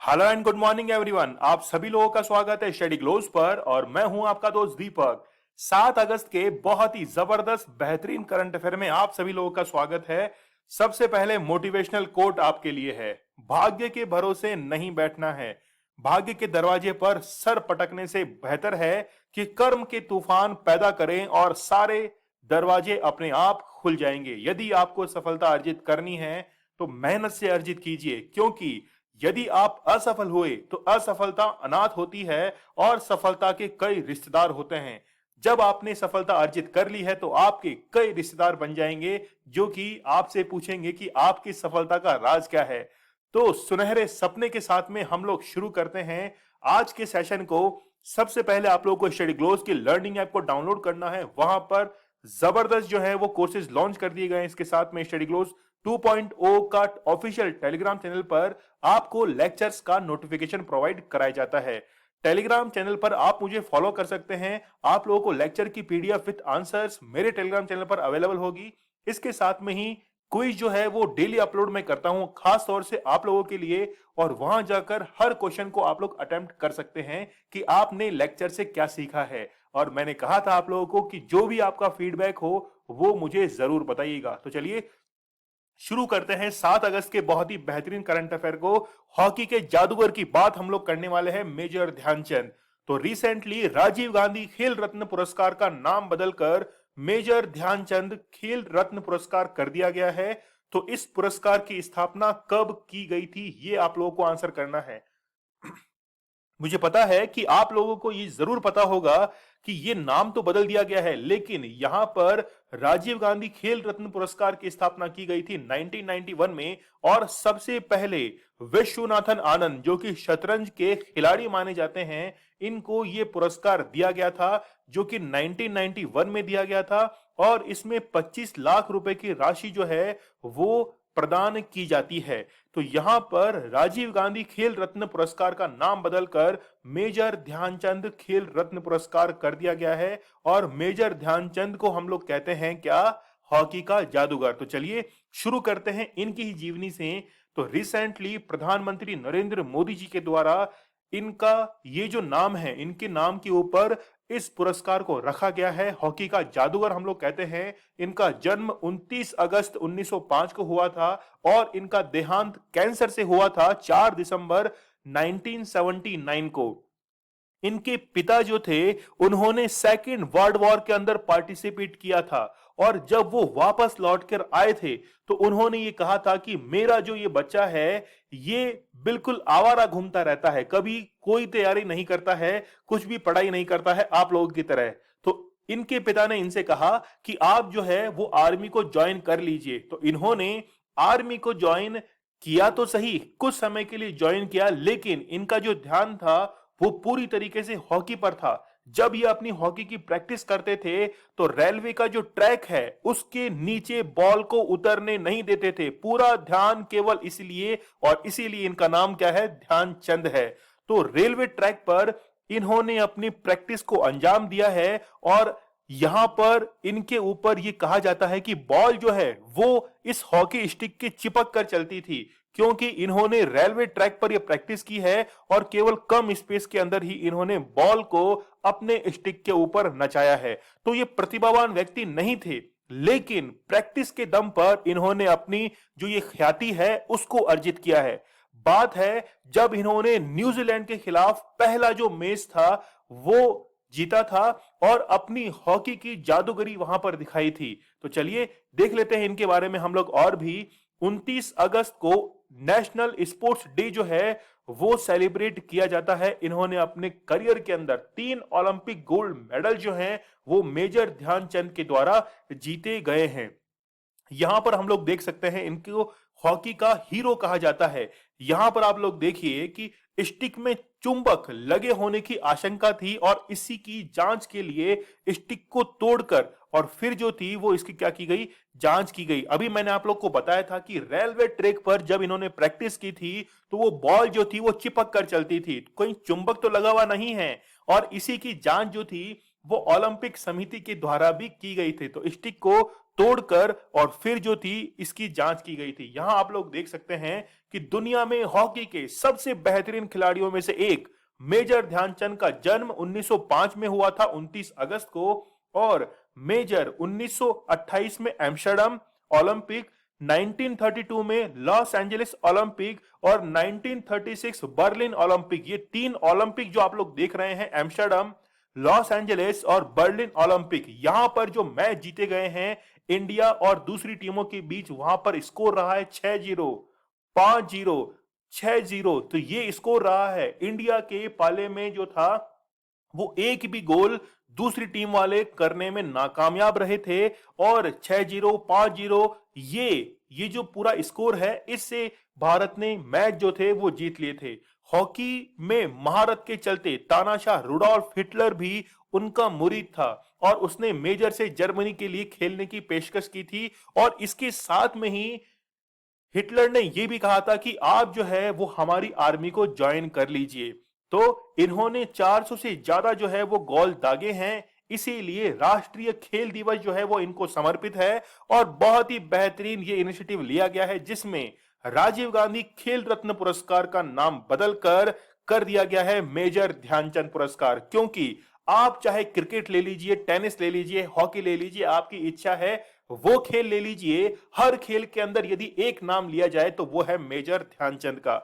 Hello and good morning everyone. आप सभी लोगों का स्वागत है स्टडी ग्लोस पर और मैं हूं आपका दोस्त दीपक। 7 अगस्त के बहुत ही जबरदस्त बेहतरीन करंट अफेयर में आप सभी लोगों का स्वागत है। सबसे पहले मोटिवेशनल कोट आपके लिए है। भाग्य के भरोसे नहीं बैठना है। भाग्य के दरवाजे पर सर पटकने से बेहतर है कि कर्म के तूफान पैदा करें और सारे दरवाजे अपने आप खुल जाएंगे। यदि आपको सफलता अर्जित करनी है तो मेहनत से अर्जित कीजिए, क्योंकि यदि आप असफल हुए तो असफलता अनाथ होती है और सफलता के कई रिश्तेदार होते हैं। जब आपने सफलता अर्जित कर ली है तो आपके कई रिश्तेदार बन जाएंगे जो कि आपसे पूछेंगे कि आपकी सफलता का राज क्या है। तो सुनहरे सपने के साथ में हम लोग शुरू करते हैं आज के सेशन को। सबसे पहले आप लोगों को स्टडी ग्लोस की लर्निंग ऐप को डाउनलोड करना है। वहां पर जबरदस्त जो है वो कोर्सेज लॉन्च कर दिए गए हैं। इसके साथ में स्टडी ग्लोस 2.0 का ऑफिशियल टेलीग्राम चैनल पर आपको लेक्चर्स का नोटिफिकेशन प्रोवाइड कराया जाता है। टेलीग्राम चैनल पर आप मुझे फॉलो कर सकते हैं। आप लोगों को लेक्चर की पीडीएफ विद आंसर्स मेरे टेलीग्राम चैनल पर अवेलेबल होगी। इसके साथ में ही क्विज जो है वो डेली अपलोड मैं करता हूं खास तौर से आप लोगों के लिए, और वहां जाकर हर क्वेश्चन को आप लोग अटेम्प्ट कर सकते हैं कि आपने लेक्चर से क्या सीखा है। और मैंने कहा था आप लोगों को कि जो भी आपका फीडबैक हो वो मुझे जरूर बताइएगा। तो चलिए शुरू करते हैं 7 अगस्त के बहुत ही बेहतरीन करंट अफेयर को। हॉकी के जादूगर की बात हम लोग करने वाले हैं, मेजर ध्यानचंद। तो रिसेंटली राजीव गांधी खेल रत्न पुरस्कार का नाम बदलकर मेजर ध्यानचंद खेल रत्न पुरस्कार कर दिया गया है। तो इस पुरस्कार की स्थापना कब की गई थी ये आप लोगों को आंसर करना है। मुझे पता है कि आप लोगों को ये जरूर पता होगा कि ये नाम तो बदल दिया गया है, लेकिन यहां पर राजीव गांधी खेल रत्न पुरस्कार की स्थापना की गई थी 1991 में। और सबसे पहले विश्वनाथन आनंद जो कि शतरंज के खिलाड़ी माने जाते हैं, इनको ये पुरस्कार दिया गया था, जो कि 1991 में दिया गया था। और इसमें 25 लाख रुपए की राशि जो है वो प्रदान की जाती है। तो यहां पर राजीव गांधी खेल रत्न पुरस्कार का नाम बदलकर मेजर ध्यानचंद खेल रत्न पुरस्कार कर दिया गया है। और मेजर ध्यानचंद को हम लोग कहते हैं क्या? हॉकी का जादूगर। तो चलिए शुरू करते हैं इनकी ही जीवनी से। तो रिसेंटली प्रधानमंत्री नरेंद्र मोदी जी के द्वारा इनका ये जो नाम है, इनके नाम के ऊपर इस पुरस्कार को रखा गया है। हॉकी का जादूगर हम लोग कहते हैं। इनका जन्म 29 अगस्त 1905 को हुआ था और इनका देहांत कैंसर से हुआ था 4 दिसंबर 1979 को। इनके पिता जो थे उन्होंने सेकेंड वर्ल्ड वॉर के अंदर पार्टिसिपेट किया था, और जब वो वापस लौटकर आए थे तो उन्होंने ये कहा था कि मेरा जो ये बच्चा है ये बिल्कुल आवारा घूमता रहता है, कभी कोई तैयारी नहीं करता है, कुछ भी पढ़ाई नहीं करता है आप लोगों की तरह। तो इनके पिता ने इनसे कहा कि आप जो है वो आर्मी को ज्वाइन कर लीजिए। तो इन्होंने आर्मी को ज्वाइन किया तो सही, कुछ समय के लिए ज्वाइन किया, लेकिन इनका जो ध्यान था वो पूरी तरीके से हॉकी पर था। जब ये अपनी हॉकी की प्रैक्टिस करते थे तो रेलवे का जो ट्रैक है उसके नीचे बॉल को उतरने नहीं देते थे। पूरा ध्यान केवल इसलिए, और इसीलिए इनका नाम क्या है? ध्यानचंद है। तो रेलवे ट्रैक पर इन्होंने अपनी प्रैक्टिस को अंजाम दिया है। और यहां पर इनके ऊपर यह कहा जाता है कि बॉल जो है वो इस हॉकी स्टिक के चिपक कर चलती थी, क्योंकि इन्होंने रेलवे ट्रैक पर यह प्रैक्टिस की है और केवल कम स्पेस के अंदर ही इन्होंने बॉल को अपने स्टिक के ऊपर नचाया है। तो ये प्रतिभावान व्यक्ति नहीं थे, लेकिन प्रैक्टिस के दम पर इन्होंने अपनी जो ये ख्याति है उसको अर्जित किया है। बात है जब इन्होंने न्यूजीलैंड के खिलाफ पहला जो मैच था वो जीता था और अपनी हॉकी की जादूगरी वहां पर दिखाई थी। तो चलिए देख लेते हैं इनके बारे में हम लोग और भी। 29 अगस्त को नेशनल स्पोर्ट्स डे जो है वो सेलिब्रेट किया जाता है। इन्होंने अपने करियर के अंदर 3 ओलंपिक गोल्ड मेडल जो हैं वो मेजर ध्यानचंद के द्वारा जीते गए हैं। यहां पर हम लोग देख सकते हैं इनको हॉकी का हीरो कहा जाता है। यहां पर आप लोग देखिए कि स्टिक में चुंबक लगे होने की आशंका थी और इसी की जांच के लिए स्टिक को तोड़कर और फिर जो थी वो इसकी क्या की गई? जांच की गई। अभी मैंने आप लोग को बताया था कि रेलवे ट्रैक पर जब इन्होंने प्रैक्टिस की थी तो वो बॉल जो थी वो चिपक कर चलती थी, कोई चुंबक तो लगा हुआ नहीं है। और इसी की जांच जो थी वो ओलंपिक समिति के द्वारा भी की गई थी। तो स्टिक को तोड़कर और फिर जो थी इसकी जांच की गई थी। यहां आप लोग देख सकते हैं कि दुनिया में हॉकी के सबसे बेहतरीन खिलाड़ियों में से एक मेजर ध्यानचंद का जन्म 1905 में हुआ था 29 अगस्त को, और मेजर 1928 में एम्स्टर्डम ओलंपिक, 1932 में लॉस एंजलिस ओलंपिक और 1936 बर्लिन ओलंपिक, ये तीन ओलंपिक जो आप लोग देख रहे हैं, एम्स्टर्डम, लॉस एंजलिस और बर्लिन ओलंपिक, यहां पर जो मैच जीते गए हैं इंडिया और दूसरी टीमों के बीच, वहां पर स्कोर रहा है 6-0, 5-0, 6-0। तो ये स्कोर रहा है। इंडिया के पाले में जो था वो एक भी गोल दूसरी टीम वाले करने में नाकामयाब रहे थे, और 6-0, 5-0 ये जो पूरा स्कोर है, इससे भारत ने मैच जो थे वो जीत लिए थे। हॉकी में महारत के चलते तानाशाह रुडोल्फ हिटलर भी उनका मुरीद था और उसने मेजर से जर्मनी के लिए खेलने की पेशकश की थी, और इसके साथ में ही हिटलर ने यह भी कहा था कि आप जो है वो हमारी आर्मी को ज्वाइन कर लीजिए। तो इन्होंने 400 से ज्यादा जो है वो गोल दागे हैं, इसीलिए राष्ट्रीय खेल दिवस जो है वो इनको समर्पित है। और बहुत ही बेहतरीन ये इनिशिएटिव लिया गया है, जिसमें राजीव गांधी खेल रत्न पुरस्कार का नाम बदलकर कर दिया गया है मेजर ध्यानचंद पुरस्कार। क्योंकि आप चाहे क्रिकेट ले लीजिए, टेनिस ले लीजिए, हॉकी ले लीजिए, आपकी इच्छा है वो खेल ले लीजिए, हर खेल के अंदर यदि एक नाम लिया जाए तो वो है मेजर ध्यानचंद का।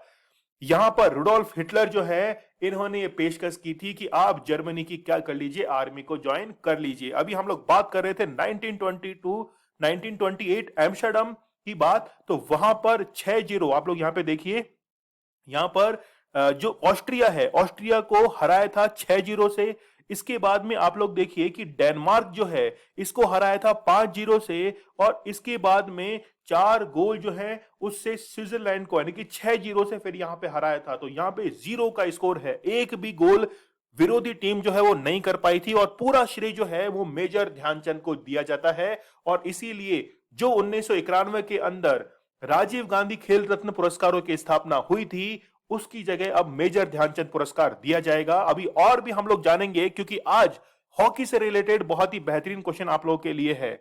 यहां पर रुडोल्फ हिटलर जो है, इन्होंने ये पेशकश की थी कि आप जर्मनी की क्या कर लीजिए, आर्मी को ज्वाइन कर लीजिए। अभी हम लोग बात कर रहे थे 1922 1928 एम्स्टर्डम की बात, तो वहां पर 6-0, आप लोग यहां पे देखिए, यहां पर जो ऑस्ट्रिया है, ऑस्ट्रिया को हराया था 6-0 से। इसके बाद में आप लोग देखिए कि डेनमार्क जो है इसको हराया था 5-0 से, और इसके बाद में 4 गोल जो है उससे स्विट्जरलैंड को, यानी कि 6-0 से फिर यहां पे हराया था। तो यहां पे 0 का स्कोर है, एक भी गोल विरोधी टीम जो है वो नहीं कर पाई थी, और पूरा श्रेय जो है वो मेजर ध्यानचंद को दिया जाता है। और इसीलिए जो 1991 के अंदर राजीव गांधी खेल रत्न पुरस्कारों की स्थापना हुई थी, उसकी जगह अब मेजर ध्यानचंद पुरस्कार दिया जाएगा। अभी और भी हम लोग जानेंगे, क्योंकि आज हॉकी से रिलेटेड बहुत ही बेहतरीन क्वेश्चन आप लोगों के लिए है।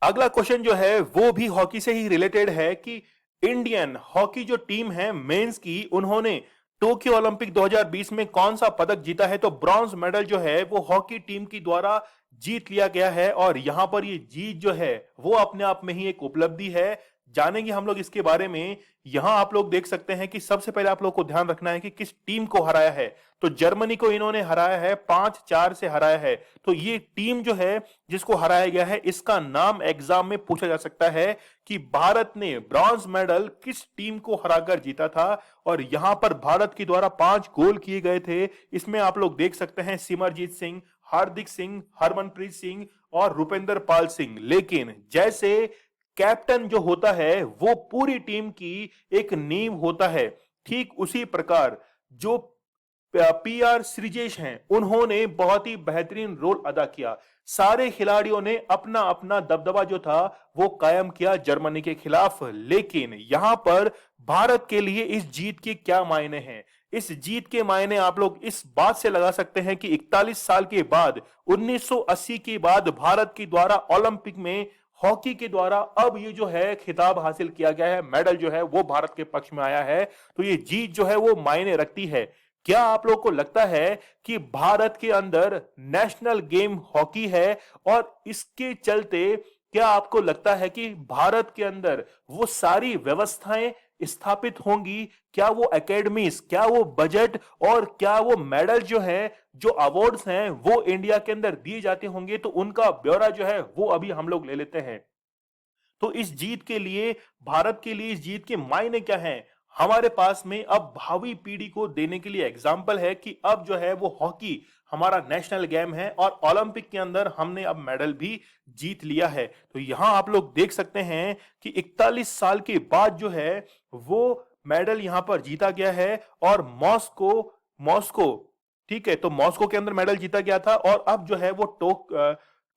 अगला क्वेश्चन जो है वो भी हॉकी से ही रिलेटेड है कि इंडियन हॉकी जो टीम है मेंस की, उन्होंने टोक्यो ओलंपिक 2020 में कौन सा पदक जीता है? तो ब्रॉन्ज मेडल जो है वो हॉकी टीम की द्वारा जीत लिया गया है, और यहां पर ये जीत जो है वो अपने आप में ही एक उपलब्धि है। जानेंगे हम लोग इसके बारे में। यहां आप लोग देख सकते हैं कि सबसे पहले आप लोग को ध्यान रखना है कि किस टीम को हराया है। तो जर्मनी को इन्होंने हराया है, 5-4 से हराया है। तो ये टीम जो है जिसको हराया गया है, इसका नाम एग्जाम में पूछा जा सकता है कि भारत ने ब्रॉन्ज मेडल किस टीम को हराकर जीता था। और यहां पर भारत के द्वारा 5 गोल किए गए थे। इसमें आप लोग देख सकते हैं सिमरजीत सिंह, हार्दिक सिंह, हरमनप्रीत सिंह और रुपेंद्र पाल सिंह। लेकिन जैसे कैप्टन जो होता है वो पूरी टीम की एक नींव होता है, ठीक उसी प्रकार जो पीआर श्रीजेश हैं, उन्होंने बहुत ही बेहतरीन रोल अदा किया। सारे खिलाड़ियों ने अपना अपना दबदबा जो था वो कायम किया जर्मनी के खिलाफ। लेकिन यहां पर भारत के लिए इस जीत के क्या मायने हैं? इस जीत के मायने आप लोग इस बात से लगा सकते हैं कि 41 साल के बाद, 1980 के बाद भारत के द्वारा ओलंपिक में हॉकी के द्वारा अब ये जो है खिताब हासिल किया गया है, मेडल जो है वो भारत के पक्ष में आया है। तो ये जीत जो है वो मायने रखती है। क्या आप लोग को लगता है कि भारत के अंदर नेशनल गेम हॉकी है, और इसके चलते क्या आपको लगता है कि भारत के अंदर वो सारी व्यवस्थाएं स्थापित होंगी? क्या वो एकेडमीज, क्या वो बजट और क्या वो मेडल जो है, जो अवार्ड्स हैं वो इंडिया के अंदर दिए जाते होंगे? तो उनका ब्यौरा जो है वो अभी हम लोग ले लेते हैं। तो इस जीत के लिए, भारत के लिए इस जीत के मायने क्या हैं? हमारे पास में अब भावी पीढ़ी को देने के लिए एग्जाम्पल है कि अब जो है वो हॉकी हमारा नेशनल गेम है, और ओलंपिक के अंदर हमने अब मेडल भी जीत लिया है। तो यहां आप लोग देख सकते हैं कि 41 साल के बाद जो है वो मेडल यहां पर जीता गया है। और मॉस्को मॉस्को ठीक है, तो मॉस्को के अंदर मेडल जीता गया था, और अब जो है वो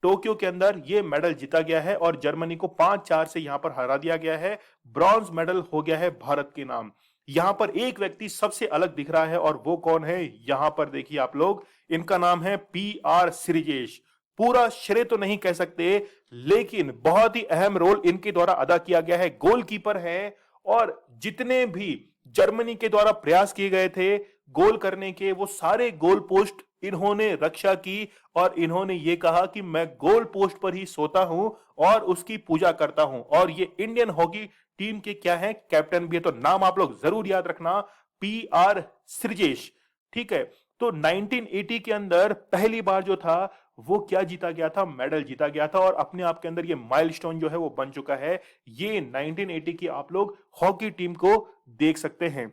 टोक्यो के अंदर ये मेडल जीता गया है, और जर्मनी को 5-4 से यहां पर हरा दिया गया है। ब्रॉन्ज मेडल हो गया है भारत के नाम। यहां पर एक व्यक्ति सबसे अलग दिख रहा है, और वो कौन है? यहां पर देखिए आप लोग, इनका नाम है पीआर श्रीजेश। पूरा श्रेय तो नहीं कह सकते, लेकिन बहुत ही अहम रोल इनके द्वारा अदा किया गया है। गोलकीपर है और जितने भी जर्मनी के द्वारा प्रयास किए गए थे गोल करने के, वो सारे गोल पोस्ट इन्होंने रक्षा की और इन्होंने ये कहा कि मैं गोल पोस्ट पर ही सोता हूं और उसकी पूजा करता हूं। और ये इंडियन हॉकी टीम के क्या है, कैप्टन भी है। तो नाम आप लोग जरूर याद रखना, PR श्रीजेश। ठीक है, तो 1980 के अंदर पहली बार जो था वो क्या जीता गया था, मेडल जीता गया था और अपने आप के अंदर ये माइलस्टोन जो है वो बन चुका है। ये 1980 की आप लोग हॉकी टीम को देख सकते हैं।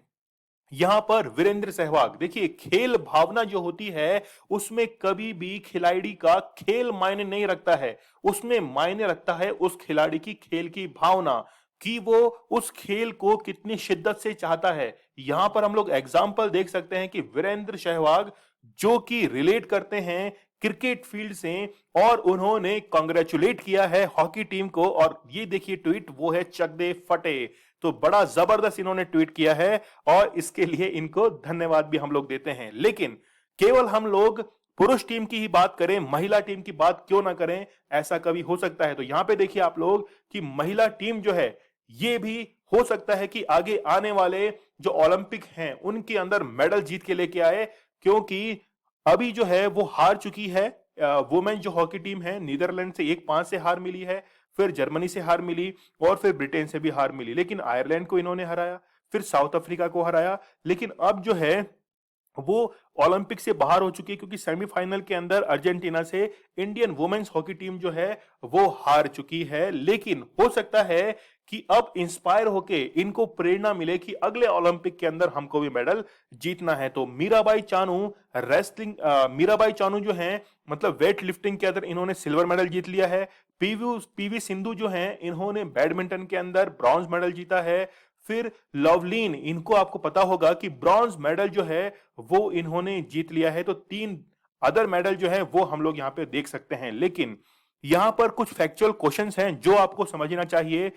यहां पर वीरेंद्र सहवाग, देखिए खेल भावना जो होती है उसमें कभी भी खिलाड़ी का खेल मायने नहीं रखता है, उसमें मायने रखता है उस खिलाड़ी की खेल की भावना कि वो उस खेल को कितनी शिद्दत से चाहता है। यहां पर हम लोग एग्जाम्पल देख सकते हैं कि वीरेंद्र सहवाग जो कि रिलेट करते हैं क्रिकेट फील्ड से और उन्होंने कांग्रेचुलेट किया है हॉकी टीम को। और ये देखिए ट्वीट, वो है चक दे फटे। तो बड़ा जबरदस्त इन्होंने ट्वीट किया है और इसके लिए इनको धन्यवाद भी हम लोग देते हैं। लेकिन केवल हम लोग पुरुष टीम की ही बात करें, महिला टीम की बात क्यों ना करें, ऐसा कभी हो सकता है। तो यहां पे देखिए आप लोग कि महिला टीम जो है ये भी हो सकता है कि आगे आने वाले जो ओलंपिक हैं उनके अंदर मेडल जीत के लेके आए, क्योंकि अभी जो है वो हार चुकी है। वुमेन जो हॉकी टीम है नीदरलैंड से 1-5 से हार मिली है, फिर जर्मनी से हार मिली और फिर ब्रिटेन से भी हार मिली, लेकिन आयरलैंड को इन्होंने हराया, फिर साउथ अफ्रीका को हराया। लेकिन अब जो है वो ओलंपिक से बाहर हो चुकी है, क्योंकि सेमीफाइनल के अंदर अर्जेंटीना से इंडियन वुमेन्स हॉकी टीम जो है वो हार चुकी है। लेकिन हो सकता है कि अब इंस्पायर होके इनको प्रेरणा मिले कि अगले ओलंपिक के अंदर हमको भी मेडल जीतना है। तो मीराबाई चानू रेसलिंग, मीराबाई चानू जो है मतलब वेट लिफ्टिंग के अंदर इन्होंने सिल्वर मेडल जीत लिया है। पीवी सिंधु जो है इन्होंने बैडमिंटन के अंदर ब्रॉन्ज मेडल जीता है। फिर लवलीन, इनको आपको पता होगा कि ब्रॉन्ज मेडल जो है वो इन्होंने जीत लिया है। तो 3 अदर मेडल जो है वो हम लोग यहाँ पे देख सकते हैं। लेकिन यहां पर कुछ फैक्चुअल क्वेश्चंस हैं जो आपको समझना चाहिए।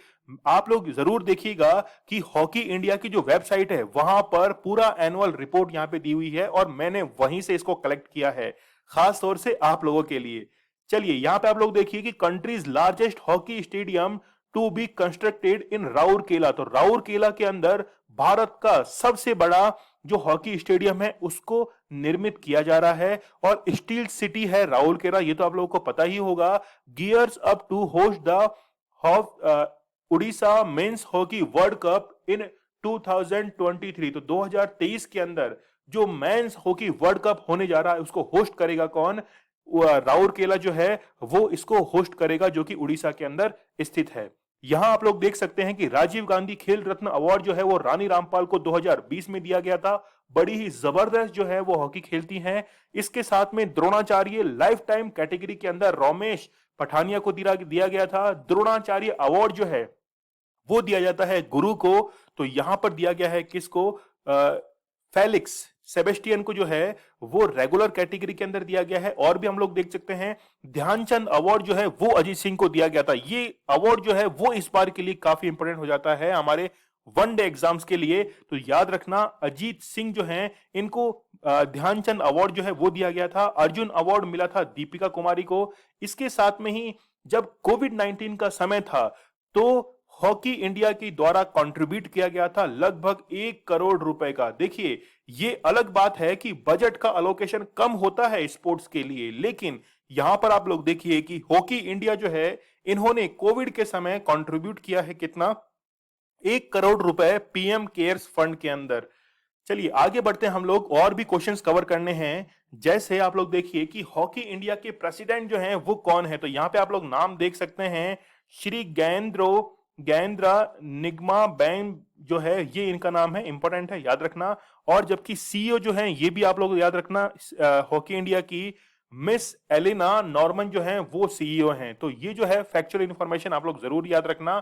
आप लोग जरूर देखिएगा कि हॉकी इंडिया की जो वेबसाइट है वहां पर पूरा एनुअल रिपोर्ट यहां पे दी हुई है और मैंने वहीं से इसको कलेक्ट किया है खास तौर से आप लोगों के लिए। चलिए यहां पे आप लोग देखिए कि country's largest hockey stadium to be constructed in Rourkela. तो राउरकेला के अंदर भारत का सबसे बड़ा जो हॉकी स्टेडियम है उसको निर्मित किया जा रहा है और स्टील सिटी है राउरकेला, ये तो आप लोगों को पता ही होगा। Gears up to host the Odisha men's hockey world cup in 2023। तो 2023 के अंदर जो मेंस हॉकी वर्ल्ड कप होने जा रहा है उसको होस्ट करेगा कौन, राउरकेला जो है वो इसको होस्ट करेगा, जो कि उड़ीसा के अंदर स्थित है। यहां आप लोग देख सकते हैं कि राजीव गांधी खेल रत्न अवार्ड जो है वो रानी रामपाल को 2020 में दिया गया था। बड़ी ही जबरदस्त जो है वो हॉकी खेलती हैं। इसके साथ में द्रोणाचार्य लाइफ टाइम कैटेगरी के अंदर रोमेश पठानिया को दिया गया था। द्रोणाचार्य अवार्ड जो है वो दिया जाता है गुरु को। तो यहां पर दिया गया है किसको, फेलिक्स सेबेस्टियन को जो है वो रेगुलर कैटेगरी के अंदर दिया गया है। और भी हम लोग देख सकते हैं ध्यानचंद अवार्ड जो है वो अजीत सिंह को दिया गया था। ये अवार्ड जो है वो इस बार के लिए काफी इंपोर्टेंट हो जाता है हमारे वनडे एग्जाम्स के लिए। तो याद रखना अजीत सिंह जो है इनको ध्यानचंद अवार्ड जो है वो दिया गया था। अर्जुन अवार्ड मिला था दीपिका कुमारी को। इसके साथ में ही जब कोविड-19 का समय था तो हॉकी इंडिया के द्वारा कंट्रीब्यूट किया गया था लगभग 1 करोड़ रुपए का। देखिए ये अलग बात है कि बजट का अलोकेशन कम होता है स्पोर्ट्स के लिए, लेकिन यहां पर आप लोग देखिए कि हॉकी इंडिया जो है इन्होंने कोविड के समय कंट्रीब्यूट किया है कितना, 1 करोड़ रुपए पीएम केयर्स फंड के अंदर। चलिए आगे बढ़ते हैं हम लोग, और भी क्वेश्चंस कवर करने हैं। जैसे आप लोग देखिए कि हॉकी इंडिया के प्रेसिडेंट जो हैं वो कौन है। तो यहां पे आप लोग नाम देख सकते हैं, श्री गैंद्रा निगमा बैन जो है ये इनका नाम है, इंपॉर्टेंट है याद रखना। और जबकि सीईओ जो है ये भी आप लोग याद रखना, हॉकी इंडिया की मिस एलिना नॉर्मन जो है वो सीईओ हैं। तो ये जो है फैक्चुअल इंफॉर्मेशन आप लोग जरूर याद रखना।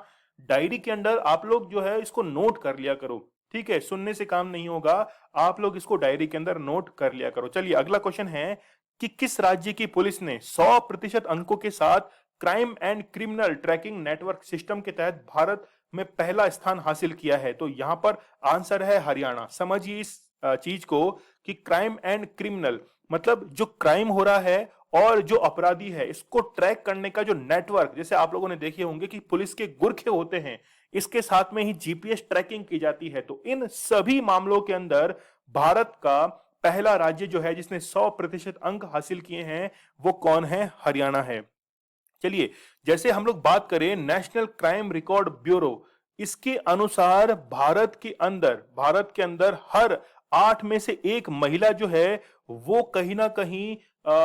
डायरी के अंदर आप लोग जो है इसको नोट कर लिया करो, ठीक है, सुनने से काम नहीं होगा, आप लोग इसको डायरी के अंदर नोट कर लिया करो। चलिए अगला क्वेश्चन है कि किस राज्य की पुलिस ने 100% अंकों के साथ crime and criminal tracking network system के तहत भारत में पहला स्थान हासिल किया है। तो यहां पर आंसर है हरियाणा। समझिए इस चीज को कि क्राइम एंड क्रिमिनल मतलब जो क्राइम हो रहा है और जो अपराधी है इसको ट्रैक करने का जो नेटवर्क, जैसे आप लोगों ने देखे होंगे कि पुलिस के गुरखे होते हैं, इसके साथ में ही जीपीएस ट्रैकिंग की जाती है। तो इन सभी मामलों के अंदर भारत का पहला राज्य जो है जिसने 100% अंक हासिल किए हैं वो कौन है? हरियाणा है। चलिए, जैसे हम लोग बात करें नेशनल क्राइम रिकॉर्ड ब्यूरो, इसके अनुसार भारत के अंदर हर 8 में से एक महिला जो है वो कहीं ना कहीं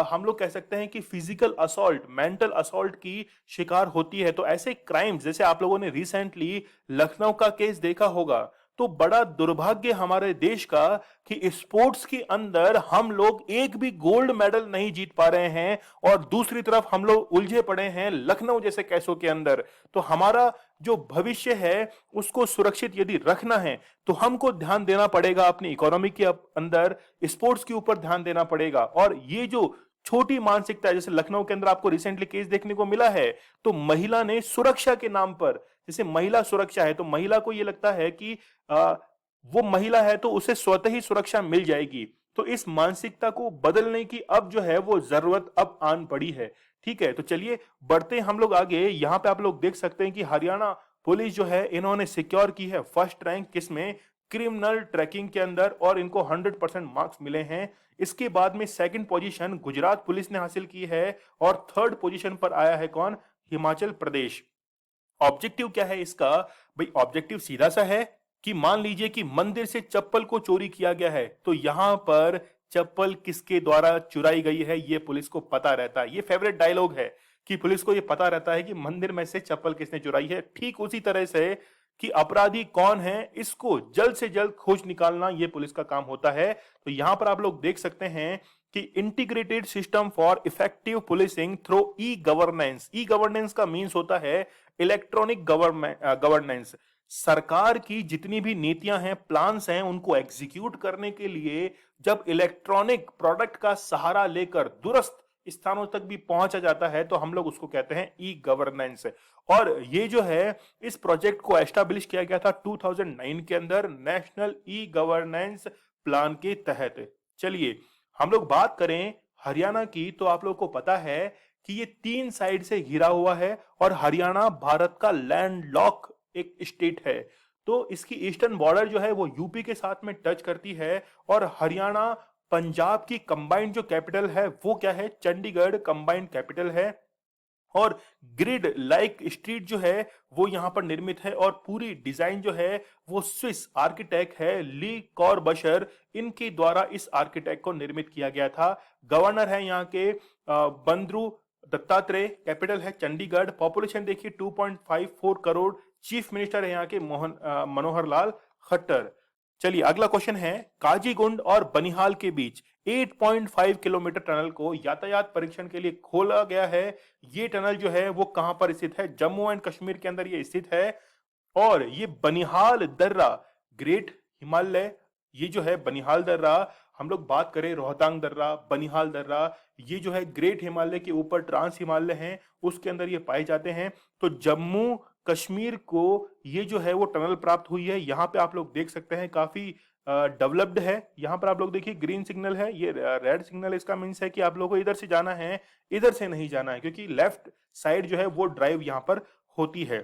हम लोग कह सकते हैं कि फिजिकल असॉल्ट, मेंटल असॉल्ट की शिकार होती है। तो ऐसे क्राइम्स, जैसे आप लोगों ने रिसेंटली लखनऊ का केस देखा होगा, तो बड़ा दुर्भाग्य हमारे देश का कि स्पोर्ट्स के अंदर हम लोग एक भी गोल्ड मेडल नहीं जीत पा रहे हैं और दूसरी तरफ हम लोग उलझे पड़े हैं लखनऊ जैसे केसों के अंदर। तो हमारा जो भविष्य है उसको सुरक्षित यदि रखना है तो हमको ध्यान देना पड़ेगा अपनी इकोनॉमी के अंदर, स्पोर्ट्स के ऊपर ध्यान देना पड़ेगा। और ये जो छोटी मानसिकता है, जैसे लखनऊ के अंदर आपको रिसेंटली केस देखने को मिला है, तो महिला ने सुरक्षा के नाम पर, जैसे महिला सुरक्षा है तो महिला को ये लगता है कि वो महिला है तो उसे स्वतः ही सुरक्षा मिल जाएगी। तो इस मानसिकता को बदलने की अब जो है वो जरूरत अब आन पड़ी है। ठीक है, तो चलिए बढ़ते हम लोग आगे। यहाँ पे आप लोग देख सकते हैं कि हरियाणा पुलिस जो है इन्होंने सिक्योर की है फर्स्ट रैंक, किसमें? क्रिमिनल ट्रैकिंग के अंदर, और इनको 100% मार्क्स मिले हैं। इसके बाद में सेकंड पोजीशन गुजरात पुलिस ने हासिल की है और थर्ड पोजीशन पर आया है कौन? हिमाचल प्रदेश। ऑब्जेक्टिव क्या है इसका? भाई ऑब्जेक्टिव सीधा सा है कि मान लीजिए कि मंदिर से चप्पल को चोरी किया गया है, तो यहां पर चप्पल किसके द्वारा चुराई गई है ये पुलिस को पता रहता है। ये फेवरेट डायलॉग है कि पुलिस को ये पता रहता है कि मंदिर में से चप्पल किसने चुराई है। ठीक उसी तरह से कि अपराधी कौन है इसको जल्द से जल्द खोज निकालना ये पुलिस का काम होता है। तो यहां पर आप लोग देख सकते हैं कि integrated system for effective policing through e governance. E governance का मीन्स होता है इलेक्ट्रॉनिक गवर्नेंस। सरकार की जितनी भी नीतियां हैं, प्लान्स हैं, उनको एग्जीक्यूट करने के लिए जब इलेक्ट्रॉनिक प्रोडक्ट का सहारा लेकर दूरस्थ स्थानों तक भी पहुंचा जाता है तो हम लोग उसको कहते हैं ई गवर्नेंस। और ये जो है इस प्रोजेक्ट को एस्टैब्लिश किया गया था 2009 के अंदर नेशनल ई गवर्नेंस प्लान के तहत। चलिए हम लोग बात करें हरियाणा की, तो आप लोग को पता है कि ये 3 साइड से घिरा हुआ है और हरियाणा भारत का लैंडलॉक एक स्टेट है। तो इसकी ईस्टर्न बॉर्डर जो है वो यूपी के साथ में टच करती है और हरियाणा पंजाब की कंबाइंड जो कैपिटल है वो क्या है? चंडीगढ़ कंबाइंड कैपिटल है। और ग्रिड लाइक स्ट्रीट जो है वो यहां पर निर्मित है और पूरी डिजाइन जो है वो स्विस आर्किटेक्ट है ली कॉर्बशर, इनके द्वारा इस आर्किटेक्ट को निर्मित किया गया था। गवर्नर है यहाँ के बंद्रू दत्तात्रेय, कैपिटल है चंडीगढ़, पॉपुलेशन देखिए 2.54 करोड़, चीफ मिनिस्टर है यहाँ के मनोहर लाल खट्टर। चलिए अगला क्वेश्चन है, काजीगुंड और बनिहाल के बीच 8.5 किलोमीटर टनल को यातायात परीक्षण के लिए खोला गया है। ये टनल जो है वो कहां पर स्थित है? जम्मू एंड कश्मीर के अंदर ये स्थित है। और ये बनिहाल दर्रा, ग्रेट हिमालय, ये जो है बनिहाल दर्रा, हम लोग बात करें रोहतांग दर्रा, बनिहाल दर्रा, ये जो है ग्रेट हिमालय के ऊपर ट्रांस हिमालय है उसके अंदर ये पाए जाते हैं। तो जम्मू कश्मीर को ये जो है वो टनल प्राप्त हुई है। यहाँ पे आप लोग देख सकते हैं काफी डेवलप्ड है। यहाँ पर आप लोग देखिए ग्रीन सिग्नल है, ये रेड सिग्नल, इसका मीन्स है कि आप लोगों को इधर से जाना है, इधर से नहीं जाना है, क्योंकि लेफ्ट साइड जो है वो ड्राइव यहाँ पर होती है।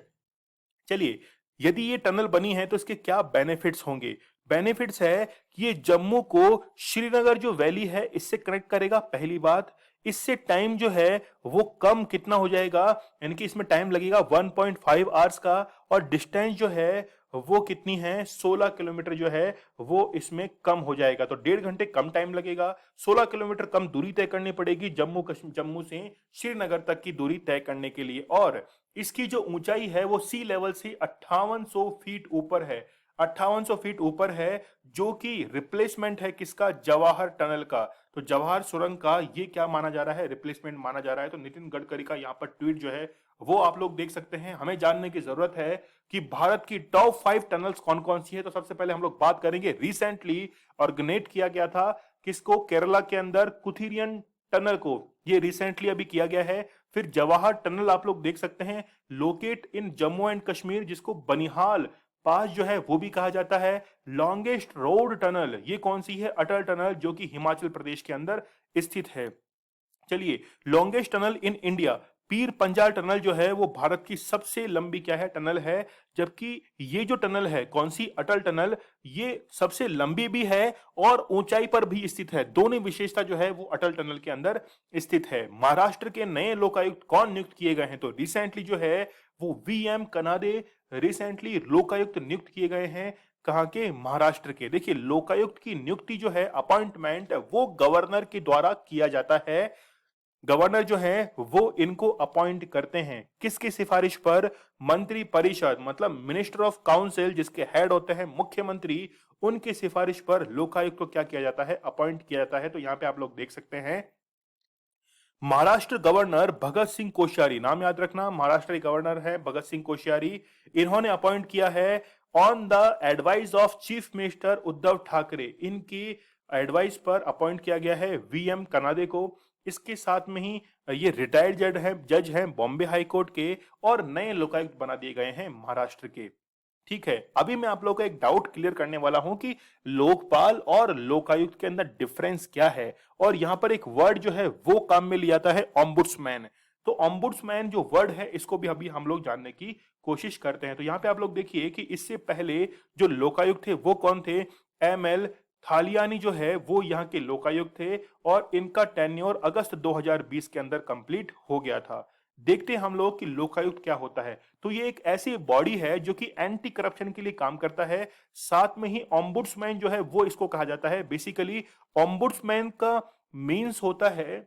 चलिए, यदि ये टनल बनी है तो इसके क्या बेनिफिट्स होंगे? बेनिफिट्स है कि ये जम्मू को श्रीनगर जो वैली है इससे कनेक्ट करेगा, पहली बात। इससे टाइम जो है वो कम कितना हो जाएगा, यानी कि इसमें टाइम लगेगा 1.5 आवर्स का, और डिस्टेंस जो है वो कितनी है? 16 किलोमीटर जो है वो इसमें कम हो जाएगा। तो 1.5 घंटे कम टाइम लगेगा, 16 किलोमीटर कम दूरी तय करनी पड़ेगी जम्मू से श्रीनगर तक की दूरी तय करने के लिए। और इसकी जो ऊंचाई है वो सी लेवल से 5800 फीट ऊपर है, 5800 फीट ऊपर है, जो कि रिप्लेसमेंट है किसका? जवाहर टनल का। तो जवाहर सुरंग का ये क्या माना जा रहा है? रिप्लेसमेंट माना जा रहा है। तो नितिन गडकरी का यहाँ पर ट्वीट जो है वो आप लोग देख सकते हैं। हमें जानने की जरूरत है कि भारत की टॉप 5 टनल्स कौन कौन सी है। तो सबसे पहले हम लोग बात करेंगे, रिसेंटली ऑर्गेनाइज किया गया था किसको? केरला के अंदर कुथिरियन टनल को, ये रिसेंटली अभी किया गया है। फिर जवाहर टनल आप लोग देख सकते हैं locate in Jammu and Kashmir, जिसको बनिहाल पास जो है वो भी कहा जाता है। लॉन्गेस्ट रोड टनल ये कौन सी है? अटल टनल, जो कि हिमाचल प्रदेश के अंदर स्थित है। चलिए, longest tunnel in India, Pir Panjal tunnel जो है वो भारत की सबसे लंबी क्या है, टनल है। जबकि ये जो टनल है, कौन सी, अटल टनल, ये सबसे लंबी भी है और ऊंचाई पर भी स्थित है। दोनों विशेषता जो है वो अटल टनल के अंदर स्थित है। महाराष्ट्र के नए लोकायुक्त कौन नियुक्त किए गए हैं, तो रिसेंटली जो है वो वीएम कनाडे रिसेंटली लोकायुक्त नियुक्त किए गए हैं। कहाँ के, महाराष्ट्र के। देखिए, लोकायुक्त की नियुक्ति जो है, अपॉइंटमेंट, वो गवर्नर के द्वारा किया जाता है। गवर्नर जो है वो इनको अपॉइंट करते हैं, किसकी सिफारिश पर, मंत्री परिषद, मतलब मिनिस्टर ऑफ काउंसिल, जिसके हेड होते हैं मुख्यमंत्री, उनकी सिफारिश पर लोकायुक्त को क्या किया जाता है, अपॉइंट किया जाता है। तो यहां पे आप लोग देख सकते हैं, महाराष्ट्र गवर्नर भगत सिंह कोश्यारी, नाम याद रखना, महाराष्ट्र के गवर्नर है भगत सिंह कोश्यारी। इन्होंने अपॉइंट किया है on the advice of chief minister Uddhav Thackeray, इनकी एडवाइस पर अपॉइंट किया गया है वीएम कनाडे को। इसके साथ में ही ये रिटायर्ड जज हैं बॉम्बे हाई कोर्ट के, और नए लोकायुक्त बना दिए गए हैं महाराष्ट्र के। ठीक है, अभी मैं आप लोगों को एक डाउट क्लियर करने वाला हूं कि लोकपाल और लोकायुक्त के अंदर डिफरेंस क्या है। और यहां पर एक वर्ड जो है वो काम में लिया जाता है, ऑम्बुड्समैन। तो ऑम्बुड्समैन जो वर्ड है, इसको भी अभी हम लोग जानने की कोशिश करते हैं। तो यहाँ पे आप लोग देखिए कि इससे पहले जो लोकायुक्त थे वो कौन थे, एम एल थालियानी जो है वो यहाँ के लोकायुक्त थे, और इनका टेन्योर अगस्त 2020 के अंदर कंप्लीट हो गया था। देखते हैं हम लोग कि लोकायुक्त क्या होता है। तो ये एक ऐसी बॉडी है जो कि एंटी करप्शन के लिए काम करता है। साथ में ही ऑम्बुड्समैन जो है वो इसको कहा जाता है। बेसिकली ऑम्बुड्समैन का मीन्स होता है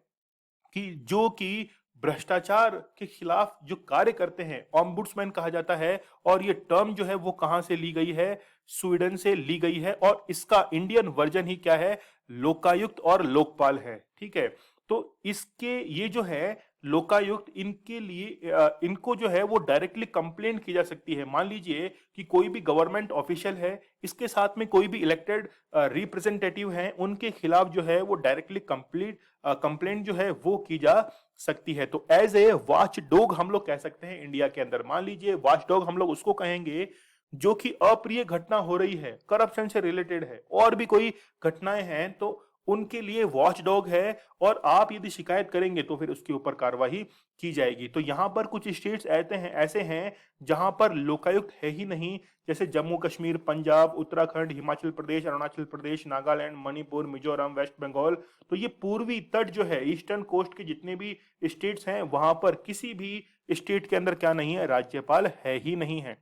कि जो कि भ्रष्टाचार के खिलाफ जो कार्य करते हैं, ऑम्बुड्समैन कहा जाता है। और ये टर्म जो है वो कहां से ली गई है, स्वीडन से ली गई है, और इसका इंडियन वर्जन ही क्या है, लोकायुक्त और लोकपाल है। ठीक है, तो इसके ये जो है लोकायुक्त, इनके लिए इनको जो है वो डायरेक्टली कंप्लेंट की जा सकती है। मान लीजिए कि कोई भी गवर्नमेंट ऑफिशियल है, इसके साथ में कोई भी इलेक्टेड रिप्रेजेंटेटिव हैं, उनके खिलाफ जो है वो डायरेक्टली कंप्लेंट जो है वो की जा सकती है। तो एज ए वॉच डॉग हम लोग कह सकते हैं इंडिया के अंदर। मान लीजिए वॉच डॉग हम लोग उसको कहेंगे जो कि अप्रिय घटना हो रही है, करप्शन से रिलेटेड है, और भी कोई घटनाएं हैं, तो उनके लिए वॉच डॉग है। और आप यदि शिकायत करेंगे तो फिर उसके ऊपर कार्रवाई की जाएगी। तो यहां पर कुछ स्टेट्स ऐसे हैं जहां पर लोकायुक्त है ही नहीं, जैसे जम्मू कश्मीर, पंजाब, उत्तराखंड, हिमाचल प्रदेश, अरुणाचल प्रदेश, नागालैंड, मणिपुर, मिजोरम, वेस्ट बंगाल। तो ये पूर्वी तट जो है, ईस्टर्न कोस्ट के जितने भी स्टेट्स हैं, वहां पर किसी भी स्टेट के अंदर क्या नहीं है, राज्यपाल है ही नहीं है।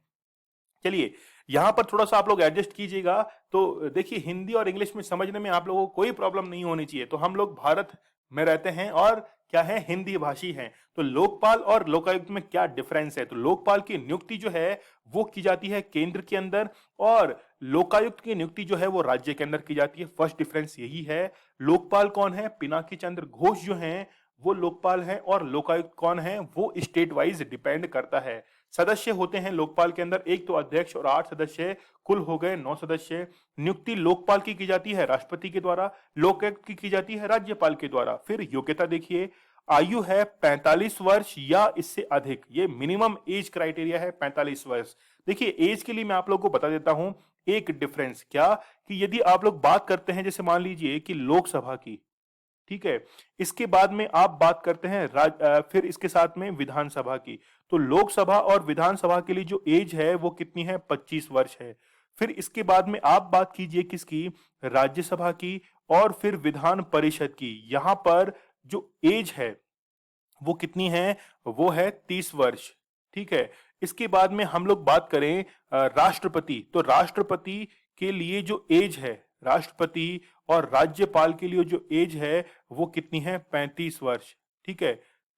चलिए, यहां पर थोड़ा सा आप लोग एडजस्ट कीजिएगा। तो देखिए, हिंदी और इंग्लिश में समझने में आप लोगों को कोई प्रॉब्लम नहीं होनी चाहिए। तो हम लोग भारत में रहते हैं और क्या है, हिंदी भाषी हैं। तो लोकपाल और लोकायुक्त में क्या डिफरेंस है, तो लोकपाल की नियुक्ति जो है वो की जाती है केंद्र के अंदर, और लोकायुक्त की नियुक्ति जो है वो राज्य के अंदर की जाती है। फर्स्ट डिफरेंस यही है। लोकपाल कौन है, पिनाकी चंद्र घोष जो हैं वो लोकपाल हैं, और लोकायुक्त कौन है, वो स्टेट वाइज डिपेंड करता है। सदस्य होते हैं लोकपाल के अंदर, एक तो अध्यक्ष और 8 सदस्य, कुल हो गए 9 सदस्य। नियुक्ति लोकपाल की जाती है राष्ट्रपति के द्वारा, लोकायुक्त की जाती है राज्यपाल के द्वारा। फिर योग्यता देखिए, आयु है 45 वर्ष या इससे अधिक, ये मिनिमम एज क्राइटेरिया है 45 वर्ष। देखिए, एज के लिए मैं आप लोगों को बता देता हूं एक डिफरेंस, क्या कि यदि आप लोग बात करते हैं, जैसे मान लीजिए कि लोकसभा की, ठीक है, इसके बाद में आप बात करते हैं फिर इसके साथ में विधानसभा की। तो लोकसभा और विधानसभा के लिए जो एज है वो कितनी है, 25 वर्ष है। फिर इसके बाद में आप बात कीजिए किसकी, राज्यसभा की, और फिर विधान परिषद की। यहां पर जो एज है वो कितनी है, वो है 30 वर्ष। ठीक है, इसके बाद में हम लोग बात करें राष्ट्रपति, तो राष्ट्रपति के लिए जो एज है, राष्ट्रपति और राज्यपाल के लिए जो एज है वो कितनी है, 35 वर्ष। ठीक है,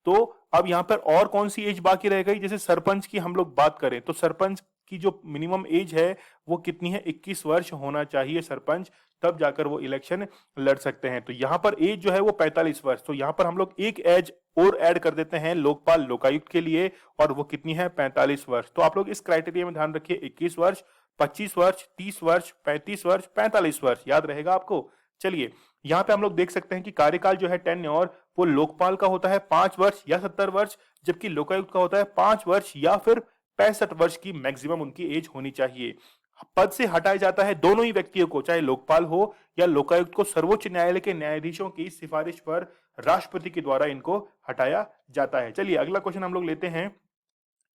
तो अब यहां पर और कौन सी एज बाकी रह गई, जैसे सरपंच की हम लोग बात करें तो सरपंच की जो मिनिमम एज है वो कितनी है, 21 वर्ष होना चाहिए सरपंच, तब जाकर वो इलेक्शन लड़ सकते हैं। तो यहां पर एज जो है वो 45 वर्ष। तो यहां पर हम लोग एक एज और ऐड कर देते हैं लोकपाल लोकायुक्त के लिए, और वो कितनी है, 45 वर्ष। तो आप लोग इस क्राइटेरिया में ध्यान रखिए, 21 वर्ष, 25 वर्ष, 30 वर्ष, 35 वर्ष, 45 वर्ष, याद रहेगा आपको। चलिए, यहां पे हम लोग देख सकते हैं कि कार्यकाल जो है टेन्योर वो लोकपाल का होता है 5 वर्ष या 70 वर्ष, जबकि लोकायुक्त का होता है 5 वर्ष या फिर 65 वर्ष की मैक्सिमम उनकी एज होनी चाहिए। पद से हटाया जाता है दोनों ही व्यक्तियों को, चाहे लोकपाल हो या लोकायुक्त को सर्वोच्च न्यायालय के न्यायाधीशों की सिफारिश पर राष्ट्रपति के द्वारा इनको हटाया जाता है। चलिए अगला क्वेश्चन हम लोग लेते हैं।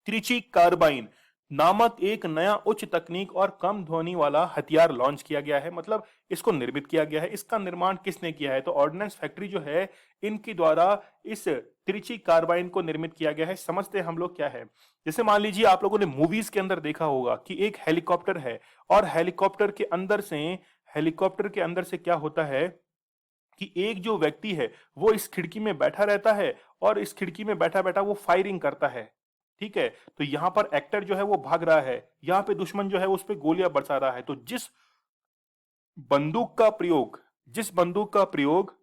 त्रिची कार्बाइन नामक एक नया उच्च तकनीक और कम ध्वनि वाला हथियार लॉन्च किया गया है, मतलब इसको निर्मित किया गया है। इसका निर्माण किसने किया है? तो ऑर्डिनेंस फैक्ट्री जो है इनके द्वारा इस त्रिची कार्बाइन को निर्मित किया गया है। समझते हैं हम लोग क्या है। जैसे मान लीजिए आप लोगों ने मूवीज के अंदर देखा होगा कि एक हेलीकॉप्टर है और हेलीकॉप्टर के अंदर से क्या होता है कि एक जो व्यक्ति है वो इस खिड़की में बैठा रहता है और इस खिड़की में बैठा बैठा वो फायरिंग करता है। ठीक है, तो यहां पर एक्टर जो है वो भाग रहा है, यहां पे दुश्मन जो है उस पे गोलियां बरसा रहा है। तो बंदूक का प्रयोग जिस बंदूक का प्रयोग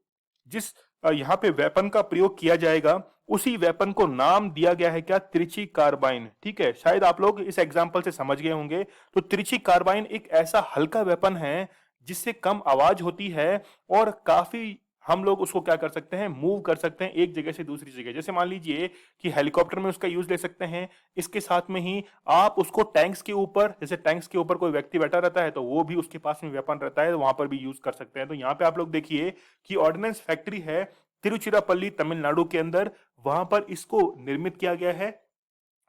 जिस यहाँ पे वेपन का प्रयोग किया जाएगा उसी वेपन को नाम दिया गया है क्या? त्रिची कार्बाइन। ठीक है, शायद आप लोग इस एग्जांपल से समझ गए होंगे। तो त्रिची कार्बाइन एक ऐसा हल्का वेपन है जिससे कम आवाज होती है और काफी हम लोग उसको क्या कर सकते हैं, मूव कर सकते हैं एक जगह से दूसरी जगह। जैसे मान लीजिए कि हेलीकॉप्टर में उसका यूज ले सकते हैं, इसके साथ में ही आप उसको टैंक्स के ऊपर, जैसे टैंक्स के ऊपर कोई व्यक्ति बैठा रहता है तो वो भी उसके पास में वेपन रहता है, वहां पर भी यूज कर सकते हैं। तो यहाँ पे आप लोग देखिए कि ऑर्डिनेंस फैक्ट्री है तिरुचिरापल्ली तमिलनाडु के अंदर, वहां पर इसको निर्मित किया गया है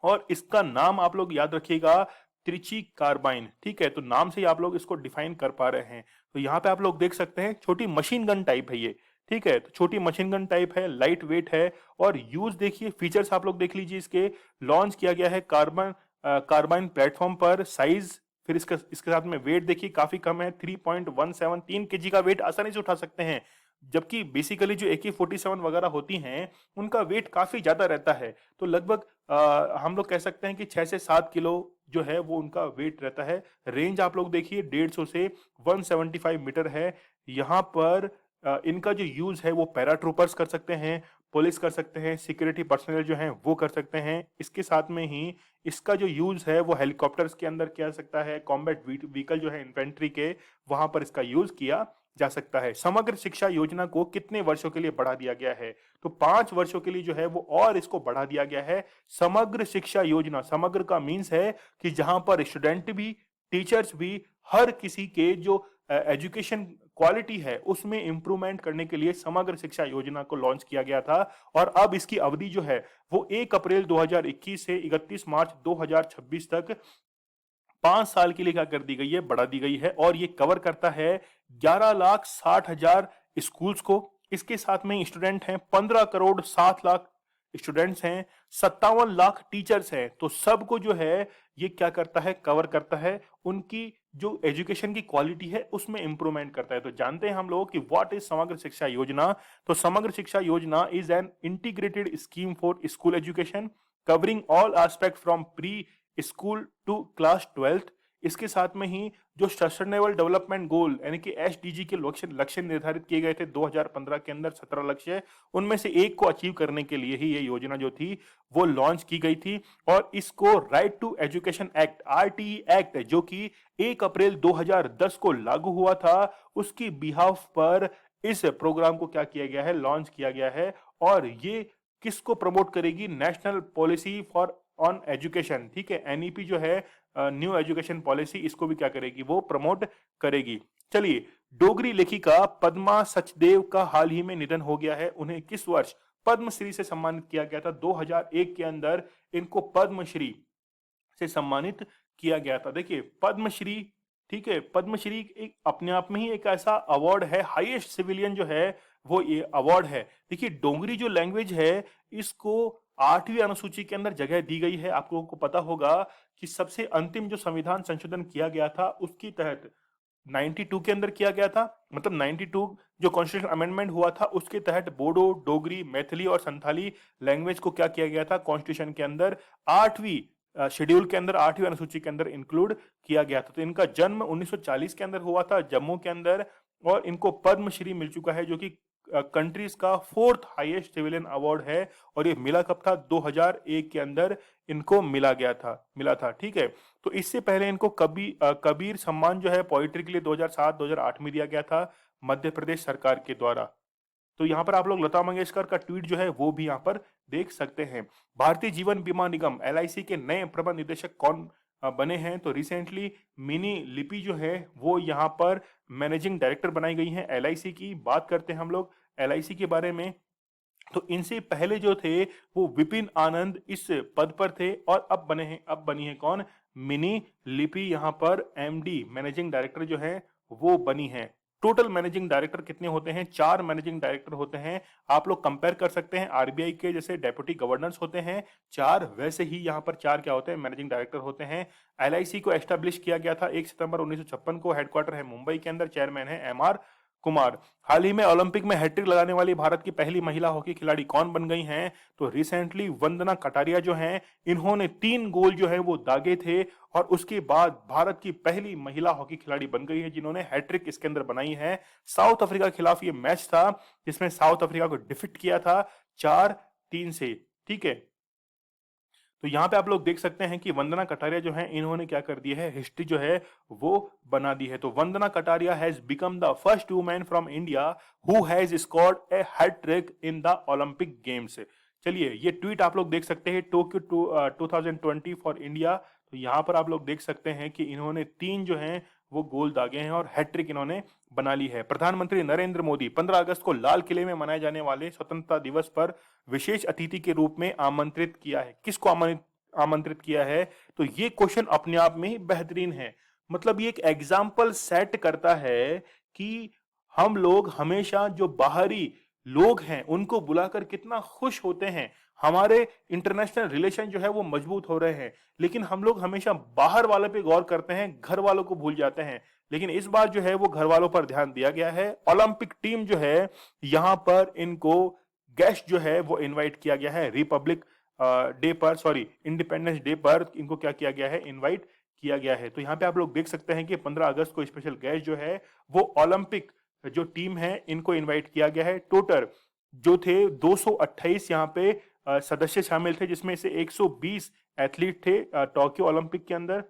और इसका नाम आप लोग याद रखिएगा, त्रिची कार्बाइन। ठीक है, तो नाम से ही आप लोग इसको डिफाइन कर पा रहे हैं। तो यहाँ पे आप लोग देख सकते हैं छोटी मशीन गन टाइप है ये। ठीक है, तो छोटी मशीन गन टाइप है, लाइट वेट है और यूज देखिए, फीचर्स आप लोग देख लीजिए इसके। लॉन्च किया गया है कार्बाइन प्लेटफॉर्म पर। साइज, फिर इसका इसके साथ में वेट देखिए काफी कम है, 3.17 3 kg का वेट आसानी से उठा सकते हैं। जबकि बेसिकली जो AK-47 वगैरह होती हैं उनका वेट काफी ज्यादा रहता है। तो लगभग हम लोग कह सकते हैं कि 6 से 7 किलो जो है वो उनका वेट रहता है। रेंज आप लोग देखिए 150 से 175 मीटर है। यहाँ पर इनका जो यूज है वो पैराट्रूपर्स कर सकते हैं, पुलिस कर सकते हैं, सिक्योरिटी पर्सनल जो हैं वो कर सकते हैं। इसके साथ में ही इसका जो यूज है वो हेलीकॉप्टर्स के अंदर किया जा सकता है, कॉम्बैट व्हीकल जो है इन्फेंट्री के, वहां पर इसका यूज किया जा सकता है। समग्र शिक्षा योजना को कितने वर्षों के लिए बढ़ा दिया गया है? तो 5 वर्षों के लिए जो है वो और इसको बढ़ा दिया गया है। समग्र शिक्षा योजना, समग्र का मीन्स है कि जहां पर स्टूडेंट भी, टीचर्स भी, हर किसी के जो एजुकेशन क्वालिटी है उसमें इंप्रूवमेंट करने के लिए समग्र शिक्षा योजना को लॉन्च किया गया था। और अब इसकी अवधि जो है वो 1 अप्रैल 2021 से 31 मार्च 2026 तक 5 साल के लिए क्या कर दी गई है, बढ़ा दी गई है। और ये कवर करता है 11,60,000 स्कूल्स को। इसके साथ में स्टूडेंट हैं 15,60,00,000 स्टूडेंट्स हैं, 57 लाख टीचर्स हैं। तो सबको जो है ये क्या करता है, कवर करता है, उनकी जो एजुकेशन की क्वालिटी है उसमें इंप्रूवमेंट करता है। तो जानते हैं हम लोग कि व्हाट इज समग्र शिक्षा योजना। तो Samagra Shiksha Yojana is an integrated scheme for school education covering all aspect from pre school to class 12th। इसके साथ में ही जो सस्टेनेबल डेवलपमेंट गोल यानी कि SDG के लक्ष्य निर्धारित किए गए थे 2015 के अंदर, 17 लक्ष्य, उनमें से एक को अचीव करने के लिए ही ये योजना जो थी वो लॉन्च की गई थी। और इसको right to education act, RTE act, जो कि 1 अप्रैल 2010 को लागू हुआ था, उसकी बिहाफ पर इस प्रोग्राम को क्या किया गया है, लॉन्च किया गया है। और ये किसको प्रमोट करेगी? National policy for on education. ठीक है, NEP जो है न्यू एजुकेशन पॉलिसी, इसको भी क्या करेगी, वो प्रमोट करेगी। चलिए, डोगरी लेखिका पद्मा सचदेव का हाल ही में निधन हो गया है। उन्हें किस वर्ष पद्मश्री से सम्मानित किया गया था? 2001 के अंदर इनको पद्मश्री से सम्मानित किया गया था। देखिए पद्मश्री, ठीक है, पद्मश्री एक अपने आप में ही एक ऐसा अवार्ड है, हाईएस्ट सिविलियन जो है वो ये अवार्ड है। देखिए डोगरी जो लैंग्वेज है इसको 8वीं अनुसूची के अंदर जगह दी गई है। आप लोगों को पता होगा कि सबसे अंतिम जो संविधान संशोधन किया गया था उसके तहत 92 के अंदर किया गया था, मतलब 92 जो कॉन्स्टिट्यूशन अमेंडमेंट हुआ था उसके तहत बोडो, डोगरी, मैथिली और संथाली लैंग्वेज को क्या किया गया था, कॉन्स्टिट्यूशन के अंदर 8वीं शेड्यूल के अंदर, 8वीं अनुसूची के अंदर इंक्लूड किया गया था। तो इनका जन्म 1940 के अंदर हुआ था जम्मू के अंदर, और इनको पद्मश्री मिल चुका है जो कि कंट्रीज का 4th हाईएस्ट सिविलियन अवार्ड है। और ये मिला कब था? 2001 के अंदर इनको मिला था। ठीक है, तो इससे पहले इनको कबीर सम्मान जो है पोइट्री के लिए 2007-2008 में दिया गया था मध्य प्रदेश सरकार के द्वारा। तो यहाँ पर आप लोग लता मंगेशकर का ट्वीट जो है वो भी यहाँ पर देख सकते हैं। भारतीय जीवन बीमा निगम LIC के नए प्रबंध निदेशक कौन बने हैं। तो रिसेंटली मिनी लिपि जो है वो यहाँ पर मैनेजिंग डायरेक्टर बनाई गई हैं एलआईसी की। बात करते हैं हम लोग एलआईसी के बारे में, तो इनसे पहले जो थे वो विपिन आनंद इस पद पर थे और अब बनी है कौन, मिनी लिपि यहाँ पर एमडी मैनेजिंग डायरेक्टर जो है वो बनी है। टोटल मैनेजिंग डायरेक्टर कितने होते हैं, 4 मैनेजिंग डायरेक्टर होते हैं। आप लोग कंपेयर कर सकते हैं आरबीआई के जैसे डेप्यूटी गवर्नर्स होते हैं 4, वैसे ही यहाँ पर 4 क्या होते हैं, मैनेजिंग डायरेक्टर होते हैं। एलआईसी को एस्टेब्लिश किया गया था 1 सितंबर 1956 को, हेडक्वार्टर है मुंबई के अंदर, चेयरमैन है एमआर कुमार। हाल ही में ओलंपिक में हैट्रिक लगाने वाली भारत की पहली महिला हॉकी खिलाड़ी कौन बन गई हैं, तो रिसेंटली वंदना कटारिया जो हैं, इन्होंने 3 गोल जो है वो दागे थे और उसके बाद भारत की पहली महिला हॉकी खिलाड़ी बन गई है जिन्होंने हैट्रिक इसके अंदर बनाई है। साउथ अफ्रीका के खिलाफ ये मैच था जिसमें साउथ अफ्रीका को डिफीट किया था 4-3 से। ठीक है, तो यहाँ पे आप लोग देख सकते हैं कि वंदना कटारिया जो है इन्होंने क्या कर दिया है, हिस्ट्री जो है वो बना दी है। तो Vandana Kataria has become the first women from India who has scored a hattrick in the Olympic games. चलिए ये ट्वीट आप लोग देख सकते हैं, टोक्यो 2020 फॉर इंडिया। तो यहाँ पर आप लोग देख सकते हैं कि इन्होंने 3 जो हैं वो गोल दागे हैं और हैट्रिक इन्होंने बना ली है। प्रधानमंत्री नरेंद्र मोदी 15 अगस्त को लाल किले में मनाए जाने वाले स्वतंत्रता दिवस पर विशेष अतिथि के रूप में आमंत्रित किया है। किसको आमंत्रित किया है, तो ये क्वेश्चन अपने आप में ही बेहतरीन है। मतलब ये एक एग्जाम्पल सेट करता है कि हम लोग हमेशा जो बाहरी लोग हैं उनको बुलाकर कितना खुश होते हैं, हमारे इंटरनेशनल रिलेशन जो है वो मजबूत हो रहे हैं। लेकिन हम लोग हमेशा बाहर वाले पे गौर करते हैं, घर वालों को भूल जाते हैं। लेकिन इस बार जो है वो घर वालों पर ध्यान दिया गया है। ओलंपिक टीम जो है यहाँ पर इनको गेस्ट जो है वो इनवाइट किया गया है। रिपब्लिक डे पर, सॉरी इंडिपेंडेंस डे पर इनको क्या किया गया है, इनवाइट किया गया है। तो यहाँ पे आप लोग देख सकते हैं कि 15 अगस्त को स्पेशल गेस्ट जो है वो ओलंपिक जो टीम है इनको इनवाइट किया गया है। टोटल जो थे 228 यहाँ पे सदस्य शामिल थे, जिसमें से 120 एथलीट थे टोक्यो ओलंपिक के अंदर।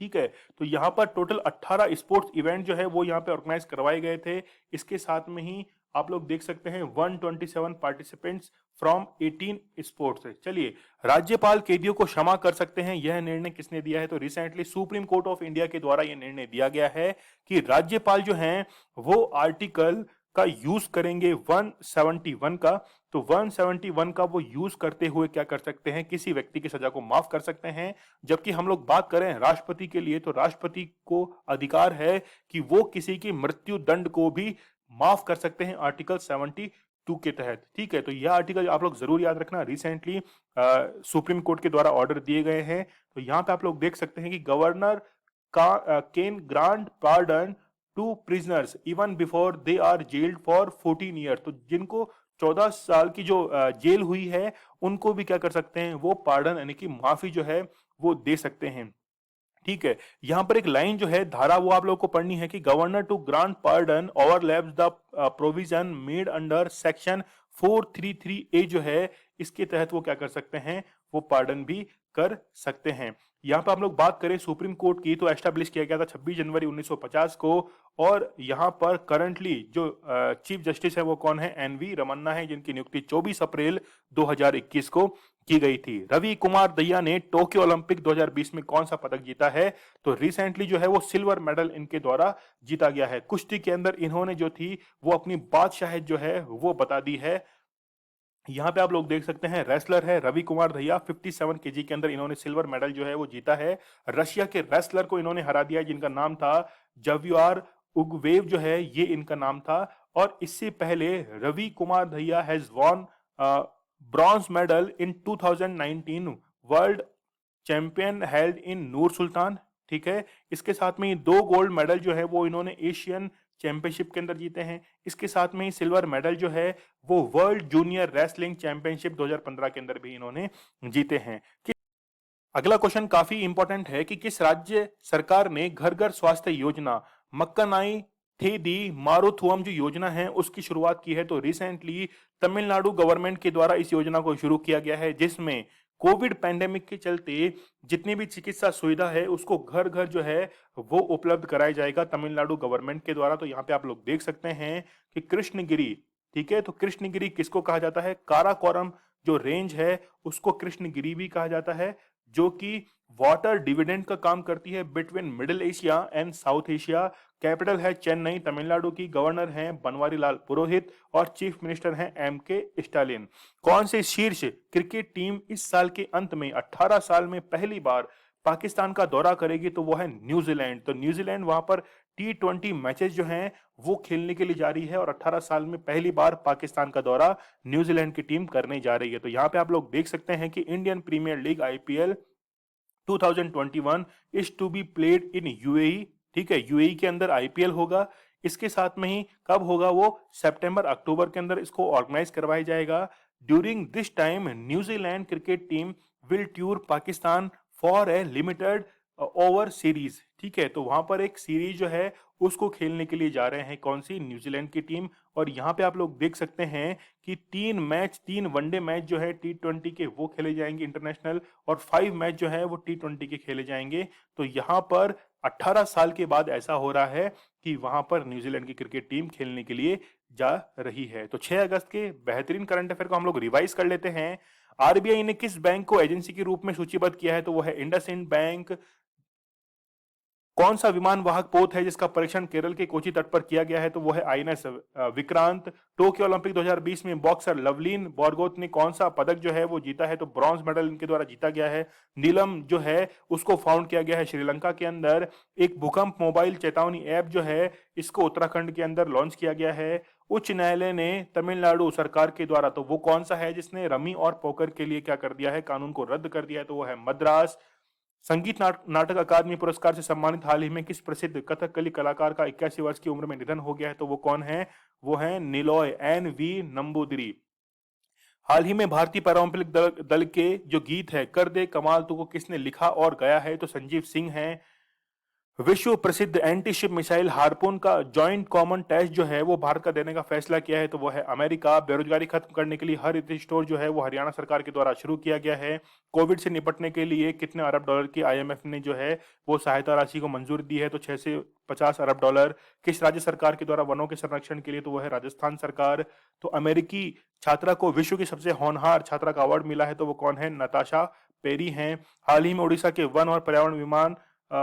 ठीक है, तो यहाँ पर टोटल 18 स्पोर्ट्स इवेंट जो है वो यहाँ पे ऑर्गेनाइज करवाए गए थे। इसके साथ में ही आप लोग देख सकते हैं 127 पार्टिसिपेंट्स फ्रॉम 18 स्पोर्ट्स है। चलिए, राज्यपाल कैदियों को क्षमा कर सकते हैं, यह निर्णय किसने दिया है, तो recently supreme court of India के द्वारा यह निर्णय दिया गया है कि राज्यपाल जो हैं वो आर्टिकल का यूज करेंगे 171 का। तो 171 का वो यूज करते हुए क्या कर सकते हैं, किसी व्यक्ति की सजा को माफ कर सकते हैं। जबकि हम लोग बात करें राष्ट्रपति के लिए, तो राष्ट्रपति को अधिकार है कि वो किसी की मृत्यु दंड को भी माफ कर सकते हैं आर्टिकल 72 के तहत। ठीक है, तो यह आर्टिकल आप लोग जरूर याद रखना, रिसेंटली सुप्रीम कोर्ट के द्वारा ऑर्डर दिए गए हैं। तो यहाँ पे आप लोग देख सकते हैं कि governor can grant pardon to prisoners even before they are jailed for 14 year. तो जिनको 14 साल की जो जेल हुई है उनको भी क्या कर सकते हैं, वो पार्डन यानी कि माफी जो है वो दे सकते हैं। ठीक है, यहां पर एक लाइन जो है धारा वो आप लोगों को पढ़नी है कि governor to grant pardon overlaps the provision made under section 433 A जो है, इसके तहत वो क्या कर सकते हैं, वो पार्डन भी कर सकते हैं। यहाँ पर हम लोग बात करें सुप्रीम कोर्ट की, तो एस्टेब्लिश किया गया था 26 जनवरी 1950 को। और यहाँ पर करंटली जो चीफ जस्टिस है वो कौन है, एनवी रमन्ना है, जिनकी नियुक्ति 24 अप्रैल 2021 को की गई थी। रवि कुमार दहिया ने टोक्यो ओलंपिक 2020 में कौन सा पदक जीता है, तो रिसेंटली जो है वो सिल्वर मेडल इनके द्वारा जीता गया है। कुश्ती के अंदर इन्होंने जो थी वो अपनी बादशाहियत जो है वो बता दी है। यहाँ पे आप लोग देख सकते हैं रेसलर है रवि कुमार दहिया, 57 केजी के अंदर इन्होंने सिल्वर मेडल जो है वो जीता है। रशिया के रेसलर को इन्होंने हरा दिया जिनका नाम था जवियार उगवेव जो है, ये इनका नाम था। और इससे पहले Ravi Kumar Dahiya has won bronze medal in 2019 world champion held in Nur Sultan. ठीक है, इसके साथ में ही 2 गोल्ड मेडल जो है वो इन्होंने एशियन चैंपियनशिप के अंदर जीते हैं। इसके साथ में ही सिल्वर मेडल जो है वो वर्ल्ड जूनियर रेसलिंग चैंपियनशिप 2015 के अंदर भी इन्होंने जीते हैं। अगला क्वेश्चन काफी इंपॉर्टेंट है कि किस राज्य सरकार ने घर घर स्वास्थ्य योजना मक्कनाई थेदी मारुथुअम जो योजना है उसकी शुरुआत की है, तो रिसेंटली तमिलनाडु गवर्नमेंट के द्वारा इस योजना को शुरू किया गया है, जिसमें कोविड पैंडेमिक के चलते जितनी भी चिकित्सा सुविधा है उसको घर घर जो है वो उपलब्ध कराया जाएगा तमिलनाडु गवर्नमेंट के द्वारा। तो यहाँ पे आप लोग देख सकते हैं कि कृष्णगिरी, ठीक है, तो कृष्णगिरी किसको कहा जाता है, काराकोरम जो रेंज है उसको कृष्णगिरी भी कहा जाता है। जो कि वाटर डिविडेंड का काम करती है between middle Asia and south Asia. Capital है चेन्नई, तमिलनाडु की। गवर्नर हैं बनवारीलाल पुरोहित और चीफ मिनिस्टर हैं एम.के. स्टालिन। कौन सी शीर्ष क्रिकेट टीम इस साल के अंत में 18 साल में पहली बार पाकिस्तान का दौरा करेगी? तो वो है न्यूजीलैंड। तो न्यूजीलैंड वहां पर T20 मैचेस जो हैं वो खेलने के लिए जा रही है और 18 साल में पहली बार पाकिस्तान का दौरा न्यूजीलैंड की टीम करने जा रही है। तो यहाँ पे आप लोग देख सकते हैं कि Indian premier league IPL 2021 is to be played in UAE. ठीक है, यूएई के अंदर IPL होगा। इसके साथ में ही कब होगा वो? सितंबर अक्टूबर के अंदर इसको ऑर्गेनाइज करवाया जाएगा। During this time New Zealand cricket team will tour Pakistan for a limited over series. ठीक है, तो वहां पर एक सीरीज जो है उसको खेलने के लिए जा रहे हैं। कौन सी? न्यूजीलैंड की टीम। और यहाँ पे आप लोग देख सकते हैं कि 3 वनडे मैच जो है T20 के वो खेले जाएंगे इंटरनेशनल, और 5 मैच जो है वो T20 के खेले जाएंगे। तो यहाँ पर 18 साल के बाद ऐसा हो रहा है कि वहां पर न्यूजीलैंड की क्रिकेट टीम खेलने के लिए जा रही है। तो 6 अगस्त के बेहतरीन करंट अफेयर को हम लोग रिवाइज कर लेते हैं। आरबीआई ने किस बैंक को एजेंसी के रूप में सूचीबद्ध किया है? तो वो है इंडसइंड बैंक। कौन सा विमान वाहक पोत है जिसका परीक्षण केरल के कोची तट पर किया गया है? तो वो है INS विक्रांत। टोक्यो ओलंपिक 2020 में बॉक्सर लवलीन बोरगोत ने कौन सा पदक जो है वो जीता है? तो ब्रॉन्ज मेडल इनके द्वारा जीता गया है। नीलम जो है उसको फाउंड किया गया है श्रीलंका के अंदर। एक भूकंप मोबाइल चेतावनी ऐप जो है इसको उत्तराखंड के अंदर लॉन्च किया गया है। उच्च न्यायालय ने तमिलनाडु सरकार के द्वारा, तो वो कौन सा है जिसने रमी और पोकर के लिए क्या कर दिया है? कानून को रद्द कर दिया है। तो वो है मद्रास। संगीत नाटक अकादमी पुरस्कार से सम्मानित हाल ही में किस प्रसिद्ध कथकली कलाकार का 81 वर्ष की उम्र में निधन हो गया है? तो वो कौन है? वो है निलॉय NV नंबूदिरी। हाल ही में भारतीय पैरालंपिक दल के जो गीत है कर दे कमाल तू को किसने लिखा और गाया है? तो संजीव सिंह है। विश्व प्रसिद्ध एंटी शिप मिसाइल हार्पून का जॉइंट कॉमन टेस्ट जो है वो भारत का देने का फैसला किया है। तो वो है अमेरिका। बेरोजगारी खत्म करने के लिए हर स्टोर जो है वो हरियाणा सरकार के द्वारा शुरू किया गया है। कोविड से निपटने के लिए कितने अरब डॉलर की IMF ने जो है वो सहायता राशि को मंजूरी दी है? तो 6 से 50 अरब डॉलर। किस राज्य सरकार के द्वारा वनों के संरक्षण के लिए? तो वो है राजस्थान सरकार। तो अमेरिकी छात्रा को विश्व की सबसे होनहार छात्रा का अवार्ड मिला है। तो वो कौन है? नताशा पेरी हैं। हाल ही में उड़ीसा के वन और पर्यावरण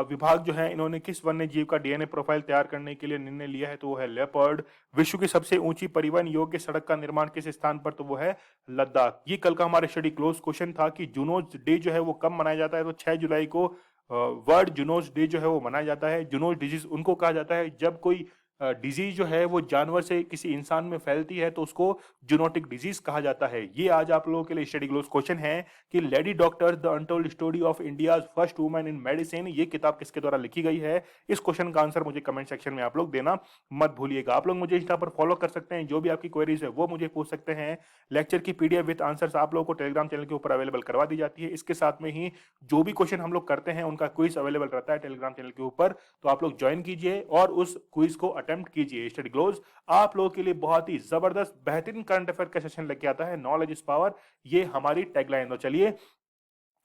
विभाग जो है इन्होंने किस वन्य जीव का DNA प्रोफाइल तैयार करने के लिए निर्णय लिया है? तो वो है लेपर्ड। विश्व की सबसे ऊंची परिवहन योग्य सड़क का निर्माण किस स्थान पर? तो वो है लद्दाख। ये कल का हमारे स्टडी क्लोज क्वेश्चन था कि जूनोज डे जो है वो कब मनाया जाता है? तो 6 जुलाई को वर्ल्ड जूनोज डे जो है वो मनाया जाता है। जूनोज डिजीज उनको कहा जाता है जब कोई डिजीज जो है वो जानवर से किसी इंसान में फैलती है तो उसको जूनोटिक डिजीज कहा जाता है। ये आज आप लोगों के लिए स्टडी क्लोज क्वेश्चन है कि lady doctor the untold story of India's first woman in medicine, ये किताब किसके द्वारा लिखी गई है? इस क्वेश्चन का आंसर मुझे कमेंट सेक्शन में आप लोग देना मत भूलिएगा। आप लोग मुझे इंस्टा पर फॉलो कर सकते हैं, जो भी आपकी क्वेरीज है वो मुझे पूछ सकते हैं। लेक्चर की PDF विद आंसर्स आप लोगों को टेलीग्राम चैनल के ऊपर अवेलेबल करवा दी जाती है। इसके साथ में ही जो भी क्वेश्चन हम लोग करते हैं उनका क्विज अवेलेबल रहता है टेलीग्राम चैनल के ऊपर, तो आप लोग ज्वाइन कीजिए और उस क्विज को अटेम्प्ट कीजिए। स्टडी क्लोज आप लोगों के लिए बहुत ही जबरदस्त बेहतरीन करंट अफेयर का सेशन लेके आता है। नॉलेज इज पावर, ये हमारी टैगलाइन। तो चलिए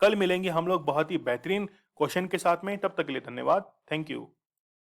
कल मिलेंगे हम लोग बहुत ही बेहतरीन क्वेश्चन के साथ में। तब तक के लिए धन्यवाद। Thank you.